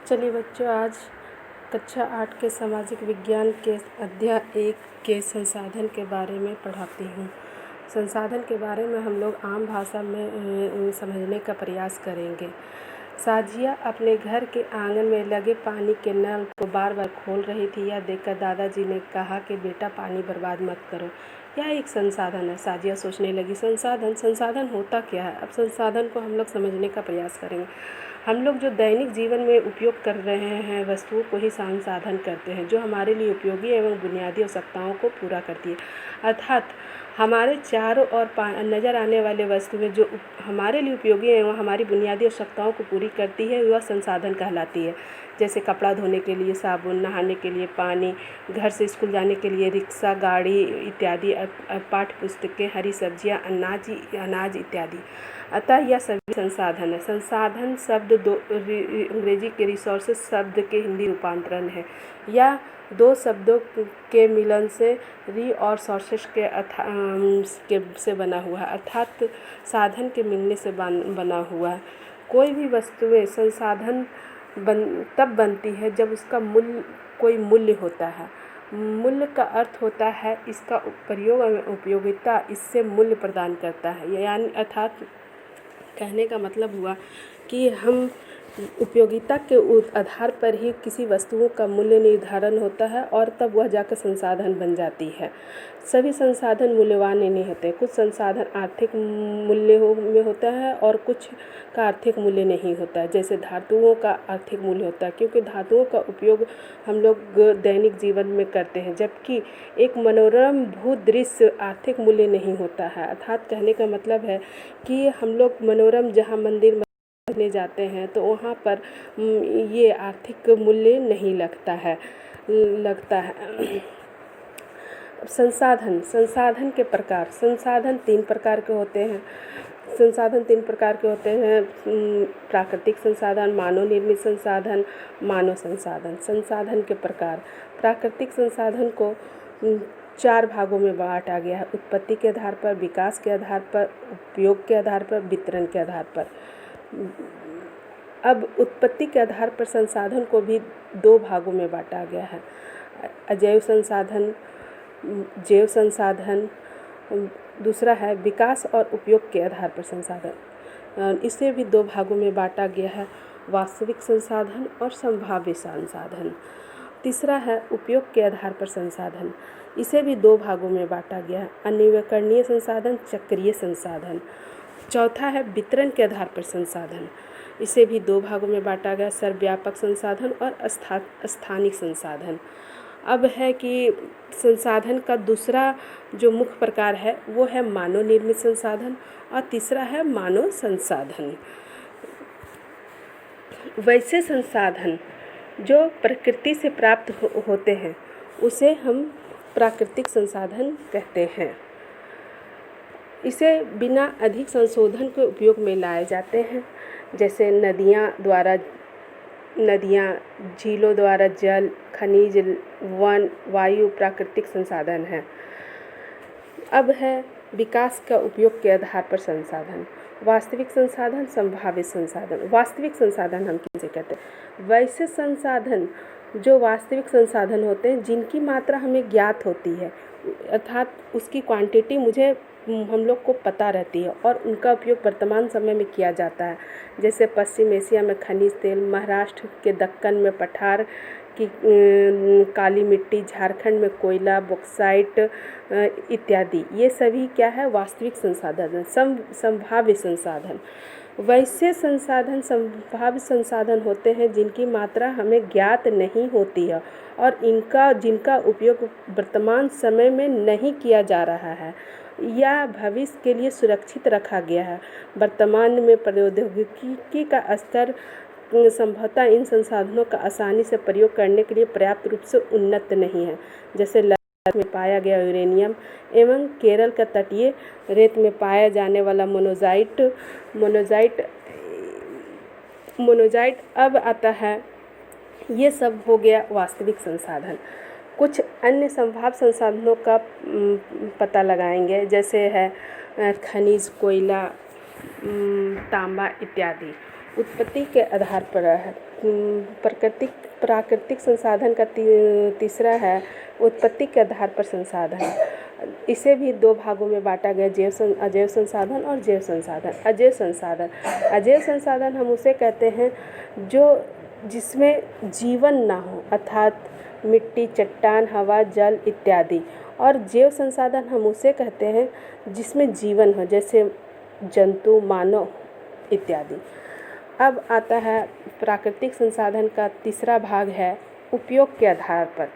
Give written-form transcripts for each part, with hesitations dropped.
चलिए बच्चों, आज कक्षा 8 के सामाजिक विज्ञान के अध्याय 1 के संसाधन के बारे में पढ़ाती हूँ। संसाधन के बारे में हम लोग आम भाषा में समझने का प्रयास करेंगे। साजिया अपने घर के आंगन में लगे पानी के नल को बार बार खोल रही थी। यह देखकर दादाजी ने कहा कि बेटा, पानी बर्बाद मत करो, यह एक संसाधन है। साजिया सोचने लगी, संसाधन होता क्या है। अब संसाधन को हम लोग समझने का प्रयास करेंगे। हम लोग जो दैनिक जीवन में उपयोग कर रहे हैं वस्तुओं को ही संसाधन करते हैं, जो हमारे लिए उपयोगी एवं बुनियादी आवश्यकताओं को पूरा करती है। अर्थात हमारे चारों ओर नज़र आने वाले वस्तुएं जो हमारे लिए उपयोगी एवं हमारी बुनियादी आवश्यकताओं को पूरी करती है, वह संसाधन कहलाती है। जैसे कपड़ा धोने के लिए साबुन, नहाने के लिए पानी, घर से स्कूल जाने के लिए रिक्शा, गाड़ी इत्यादि, पाठ्य पुस्तकें, हरी सब्जियां, अनाज इत्यादि। अतः यह सभी संसाधन है। संसाधन शब्द दो अंग्रेजी के रिसोर्सेज शब्द के हिंदी रूपांतरण है। यह दो शब्दों के मिलन से री और सोर्सेस से बना हुआ है, अर्थात साधन के मिलने से बना हुआ है। कोई भी वस्तुएं संसाधन तब बनती है जब उसका कोई मूल्य होता है। मूल्य का अर्थ होता है इसका प्रयोग एवं उपयोगिता इससे मूल्य प्रदान करता है। यानी अर्थात कहने का मतलब हुआ कि हम उपयोगिता के आधार पर ही किसी वस्तुओं का मूल्य निर्धारण होता है और तब वह जाकर संसाधन बन जाती है। सभी संसाधन मूल्यवान नहीं होते। कुछ संसाधन आर्थिक मूल्य में होता है और कुछ का आर्थिक मूल्य नहीं होता है। जैसे धातुओं का आर्थिक मूल्य होता है, क्योंकि धातुओं का उपयोग हम लोग दैनिक जीवन में करते हैं, जबकि एक मनोरम भूदृश्य आर्थिक मूल्य नहीं होता है। अर्थात कहने का मतलब है कि हम लोग मनोरम जहाँ मंदिर ले जाते हैं तो वहाँ पर ये आर्थिक मूल्य नहीं लगता है। संसाधन के प्रकार। संसाधन तीन प्रकार के होते हैं। प्राकृतिक संसाधन, मानव निर्मित संसाधन, मानव संसाधन। संसाधन के प्रकार। प्राकृतिक संसाधन को 4 भागों में बांटा गया है: उत्पत्ति के आधार पर, विकास के आधार पर, उपयोग के आधार पर, वितरण के आधार पर। अब उत्पत्ति के आधार पर संसाधन को भी 2 भागों में बांटा गया है: अजैव संसाधन, जैव संसाधन। दूसरा है विकास और उपयोग के आधार पर संसाधन। इसे भी 2 भागों में बांटा गया है: वास्तविक संसाधन और संभाव्य संसाधन। तीसरा है उपयोग के आधार पर संसाधन। इसे भी 2 भागों में बांटा गया है: अन्वेषणीय संसाधन, चक्रीय संसाधन। चौथा है वितरण के आधार पर संसाधन। इसे भी 2 भागों में बांटा गया: सर्वव्यापक संसाधन और स्थानिक संसाधन। अब है कि संसाधन का दूसरा जो मुख्य प्रकार है वो है मानव निर्मित संसाधन और तीसरा है मानव संसाधन। वैसे संसाधन जो प्रकृति से प्राप्त होते हैं उसे हम प्राकृतिक संसाधन कहते हैं। इसे बिना अधिक संशोधन के उपयोग में लाए जाते हैं। जैसे नदियाँ, झीलों द्वारा जल, खनिज, वन, वायु प्राकृतिक संसाधन हैं। अब है विकास का उपयोग के आधार पर संसाधन। वास्तविक संसाधन, संभावित संसाधन। वास्तविक संसाधन हम किसे कहते हैं? वैसे संसाधन जो वास्तविक संसाधन होते हैं जिनकी मात्रा हमें ज्ञात होती है, अर्थात उसकी क्वांटिटी हम लोग को पता रहती है और उनका उपयोग वर्तमान समय में किया जाता है। जैसे पश्चिम एशिया में खनिज तेल, महाराष्ट्र के दक्कन में पठार की काली मिट्टी, झारखंड में कोयला, बॉक्साइट इत्यादि। ये सभी क्या है? वास्तविक संसाधन। संभाव्य संसाधन। वैसे संसाधन संभाव्य संसाधन होते हैं जिनकी मात्रा हमें ज्ञात नहीं होती है और जिनका उपयोग वर्तमान समय में नहीं किया जा रहा है या भविष्य के लिए सुरक्षित रखा गया है। वर्तमान में प्रौद्योगिकी का स्तर संभवतः इन संसाधनों का आसानी से प्रयोग करने के लिए पर्याप्त रूप से उन्नत नहीं है। जैसे लद्दाख में पाया गया यूरेनियम एवं केरल का तटीय रेत में पाया जाने वाला मोनोजाइट अब आता है। ये सब हो गया वास्तविक संसाधन। कुछ अन्य संभाव्य संसाधनों का पता लगाएंगे, जैसे है खनिज, कोयला, तांबा इत्यादि। उत्पत्ति के आधार पर है। प्राकृतिक संसाधन का तीसरा है उत्पत्ति के आधार पर संसाधन। इसे भी दो भागों में बांटा गया, अजैव संसाधन और जैव संसाधन। अजैव संसाधन हम उसे कहते हैं जिसमें जीवन ना हो, अर्थात मिट्टी, चट्टान, हवा, जल इत्यादि। और जैव संसाधन हम उसे कहते हैं जिसमें जीवन हो, जैसे जंतु, मानव इत्यादि। अब आता है प्राकृतिक संसाधन का तीसरा भाग है उपयोग के आधार पर।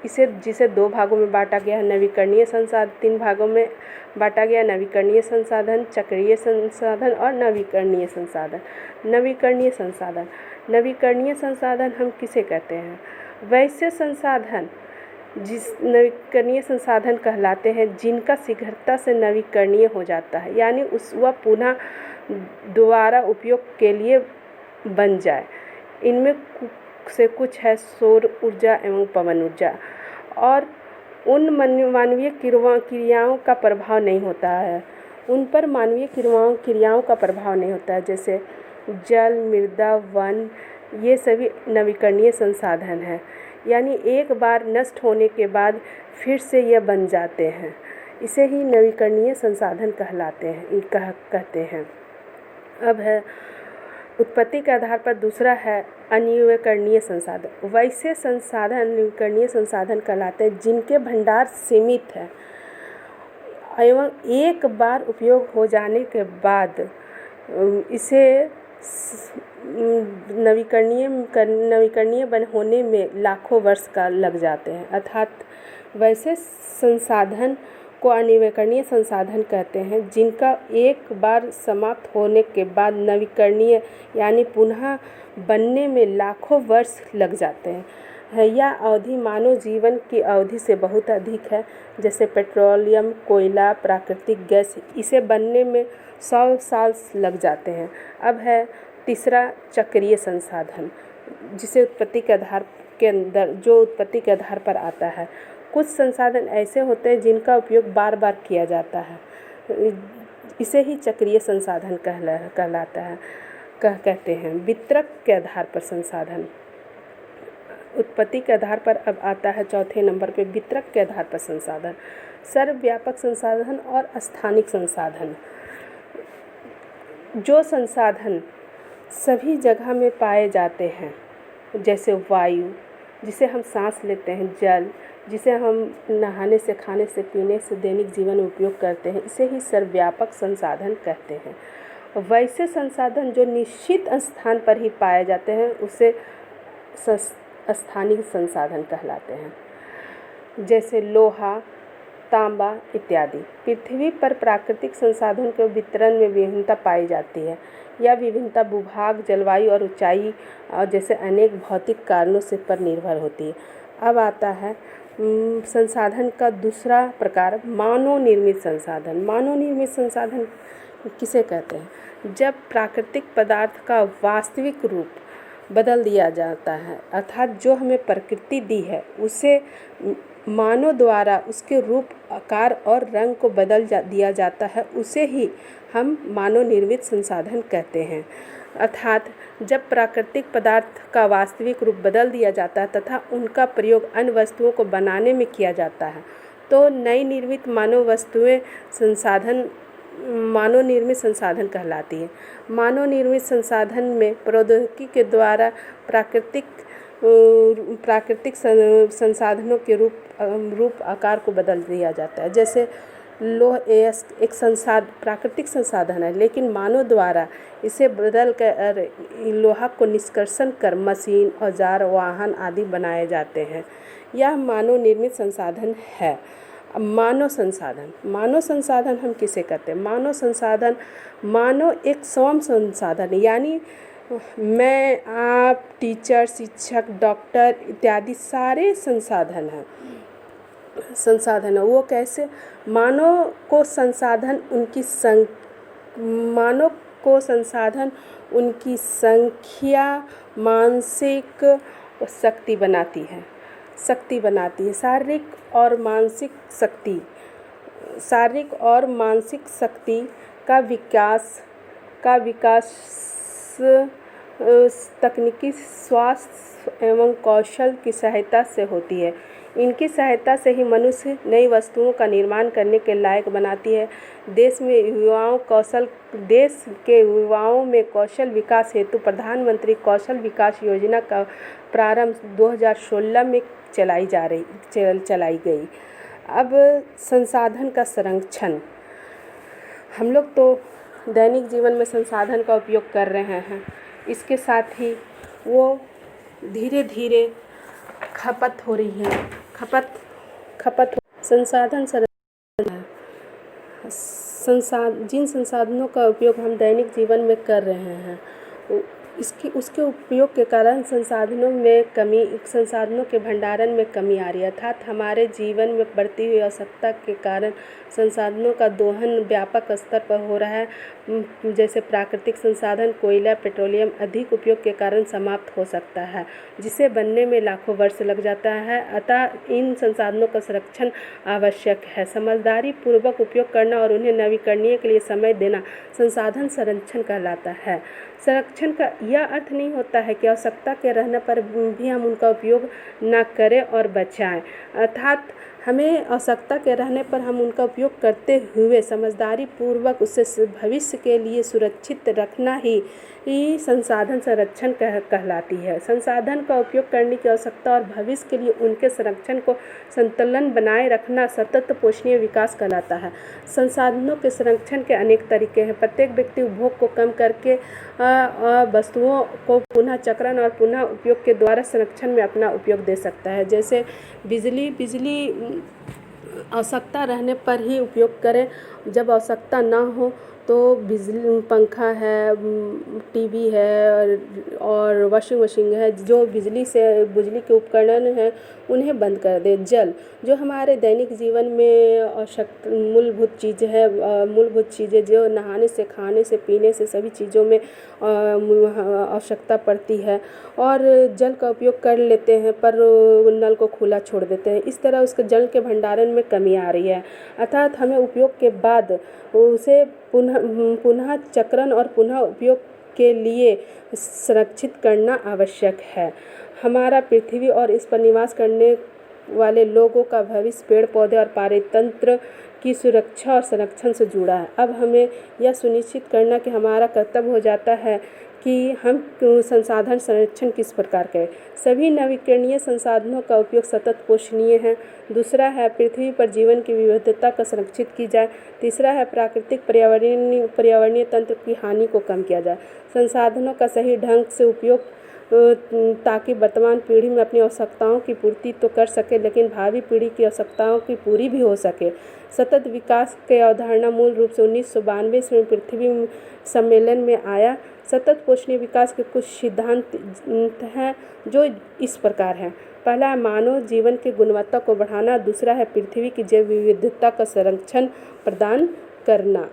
जिसे दो भागों में बांटा गया है, नवीकरणीय संसाधन। 3 भागों में बांटा गया, नवीकरणीय संसाधन, चक्रीय संसाधन और नवीकरणीय संसाधन। नवीकरणीय संसाधन हम किसे कहते हैं? वैसे संसाधन जिस नवीकरणीय संसाधन कहलाते हैं जिनका शीघ्रता से नवीकरणीय हो जाता है, यानी वह पुनः दोबारा उपयोग के लिए बन जाए। इनमें से कुछ है सौर ऊर्जा एवं पवन ऊर्जा। और उन मानवीय क्रियाओं का प्रभाव नहीं होता है, उन पर मानवीय क्रियाओं का प्रभाव नहीं होता है, जैसे जल, मृदा, वन, ये सभी नवीकरणीय संसाधन हैं। यानी एक बार नष्ट होने के बाद फिर से ये बन जाते हैं, इसे ही नवीकरणीय संसाधन कहते हैं। अब है उत्पत्ति के आधार पर दूसरा है अनवीकरणीय संसाधन। वैसे संसाधन नवीकरणीय संसाधन कहलाते हैं जिनके भंडार सीमित है एवं एक बार उपयोग हो जाने के बाद इसे नवीकरणीय होने में लाखों वर्ष का लग जाते हैं। अर्थात वैसे संसाधन को अनवीकरणीय संसाधन कहते हैं जिनका एक बार समाप्त होने के बाद नवीकरणीय यानी पुनः बनने में लाखों वर्ष लग जाते हैं। यह अवधि मानव जीवन की अवधि से बहुत अधिक है, जैसे पेट्रोलियम, कोयला, प्राकृतिक गैस, इसे बनने में 100 साल लग जाते हैं। अब है तीसरा चक्रीय संसाधन, जिसे उत्पत्ति के आधार पर आता है। कुछ संसाधन ऐसे होते हैं जिनका उपयोग बार बार किया जाता है, इसे ही चक्रीय संसाधन कहते हैं। वितरक के आधार पर संसाधन, उत्पत्ति के आधार पर अब आता है चौथे नंबर पे वितरक के आधार पर संसाधन। सर्वव्यापक संसाधन और स्थानिक संसाधन। जो संसाधन सभी जगह में पाए जाते हैं, जैसे वायु जिसे हम सांस लेते हैं, जल जिसे हम नहाने से, खाने से, पीने से दैनिक जीवन में उपयोग करते हैं, इसे ही सर्वव्यापक संसाधन कहते हैं। वैसे संसाधन जो निश्चित स्थान पर ही पाए जाते हैं उसे स्थानिक संसाधन कहलाते हैं, जैसे लोहा, तांबा इत्यादि। पृथ्वी पर प्राकृतिक संसाधन के वितरण में विभिन्नता पाई जाती है। यह विभिन्नता भूभाग, जलवायु और ऊंचाई और जैसे अनेक भौतिक कारणों से पर निर्भर होती है। अब आता है संसाधन का दूसरा प्रकार, मानव निर्मित संसाधन। मानव निर्मित संसाधन किसे कहते हैं? जब प्राकृतिक पदार्थ का वास्तविक रूप बदल दिया जाता है, अर्थात जो हमें प्रकृति दी है उसे मानव द्वारा उसके रूप, आकार और रंग को बदल दिया जाता है, उसे ही हम मानव निर्मित संसाधन कहते हैं। अर्थात जब प्राकृतिक पदार्थ का वास्तविक रूप बदल दिया जाता है तथा उनका प्रयोग अन्य वस्तुओं को बनाने में किया जाता है, तो नई निर्मित मानव निर्मित संसाधन कहलाती है। मानव निर्मित संसाधन में प्रौद्योगिकी के द्वारा प्राकृतिक संसाधनों के रूप आकार को बदल दिया जाता है। जैसे लोह एक प्राकृतिक संसाधन है, लेकिन मानव द्वारा इसे बदल कर लोहा को निष्कर्षण कर मशीन, औजार, वाहन आदि बनाए जाते हैं। यह मानव निर्मित संसाधन है। मानव संसाधन हम किसे कहते हैं? मानव एक स्वयं संसाधन, यानी मैं, आप, टीचर, शिक्षक, डॉक्टर इत्यादि सारे संसाधन हैं। वो कैसे? मानव को संसाधन उनकी संख्या मानसिक शक्ति बनाती है। शारीरिक और मानसिक शक्ति का विकास तकनीकी स्वास्थ्य एवं कौशल की सहायता से होती है। इनकी सहायता से ही मनुष्य नई वस्तुओं का निर्माण करने के लायक बनाती है। देश के युवाओं में कौशल विकास हेतु प्रधानमंत्री कौशल विकास योजना का प्रारंभ 2016 में चलाई गई। अब संसाधन का संरक्षण। हम लोग तो दैनिक जीवन में संसाधन का उपयोग कर रहे हैं, इसके साथ ही वो धीरे धीरे खपत हो रही है। संसाधन संरक्षण जिन संसाधनों का उपयोग हम दैनिक जीवन में कर रहे हैं, उसके उपयोग के कारण संसाधनों के भंडारण में कमी आ रही है। अर्थात हमारे जीवन में बढ़ती हुई आवश्यकता के कारण संसाधनों का दोहन व्यापक स्तर पर हो रहा है। जैसे प्राकृतिक संसाधन कोयला, पेट्रोलियम अधिक उपयोग के कारण समाप्त हो सकता है, जिसे बनने में लाखों वर्ष लग जाता है। अतः इन संसाधनों का संरक्षण आवश्यक है। समझदारी पूर्वक उपयोग करना और उन्हें नवीकरणीय के लिए समय देना संसाधन संरक्षण कहलाता है। संरक्षण का यह अर्थ नहीं होता है कि आवश्यकता के रहने पर भी हम उनका उपयोग न करें और बचाएं। अर्थात हमें आवश्यकता के रहने पर हम उनका उपयोग करते हुए समझदारी पूर्वक उसे भविष्य के लिए सुरक्षित रखना ही संसाधन संरक्षण कहलाती है। संसाधन का उपयोग करने की आवश्यकता और भविष्य के लिए उनके संरक्षण को संतुलन बनाए रखना सतत पोषणीय विकास कहलाता है। संसाधनों के संरक्षण के अनेक तरीके हैं। प्रत्येक व्यक्ति उपभोग को कम करके वस्तुओं को पुनः चक्रण और पुनः उपयोग के द्वारा संरक्षण में अपना उपयोग दे सकता है। जैसे बिजली आवश्यकता रहने पर ही उपयोग करें, जब आवश्यकता ना हो तो बिजली पंखा है, टीवी है और वॉशिंग मशीन है, जो बिजली के उपकरण हैं उन्हें बंद कर दें। जल, जो हमारे दैनिक जीवन में मूलभूत चीज़ें जो नहाने से, खाने से, पीने से सभी चीज़ों में आवश्यकता पड़ती है और जल का उपयोग कर लेते हैं पर नल को खुला छोड़ देते हैं। इस तरह उसके जल के भंडारण में कमी आ रही है। अर्थात हमें उपयोग के बाद उसे पुनः चक्रण और पुनः उपयोग के लिए संरक्षित करना आवश्यक है। हमारा पृथ्वी और इस पर निवास करने वाले लोगों का भविष्य पेड़ पौधे और पारितंत्र की सुरक्षा और संरक्षण से जुड़ा है। अब हमें यह सुनिश्चित करना कि हमारा कर्तव्य हो जाता है कि हम संसाधन संरक्षण किस प्रकार करें। सभी नवीकरणीय संसाधनों का उपयोग सतत पोषणीय है। दूसरा है पृथ्वी पर जीवन की विविधता का संरक्षित की जाए। तीसरा है प्राकृतिक पर्यावरणीय तंत्र की हानि को कम किया जाए। संसाधनों का सही ढंग से उपयोग ताकि वर्तमान पीढ़ी में अपनी आवश्यकताओं की पूर्ति तो कर सके, लेकिन भावी पीढ़ी की आवश्यकताओं की पूरी भी हो सके। सतत विकास की अवधारणा मूल रूप से 1992 में पृथ्वी सम्मेलन में आया। सतत पोषणीय विकास के कुछ सिद्धांत हैं जो इस प्रकार हैं। पहला है मानव जीवन की गुणवत्ता को बढ़ाना। दूसरा है पृथ्वी की जैव विविधता का संरक्षण प्रदान करना।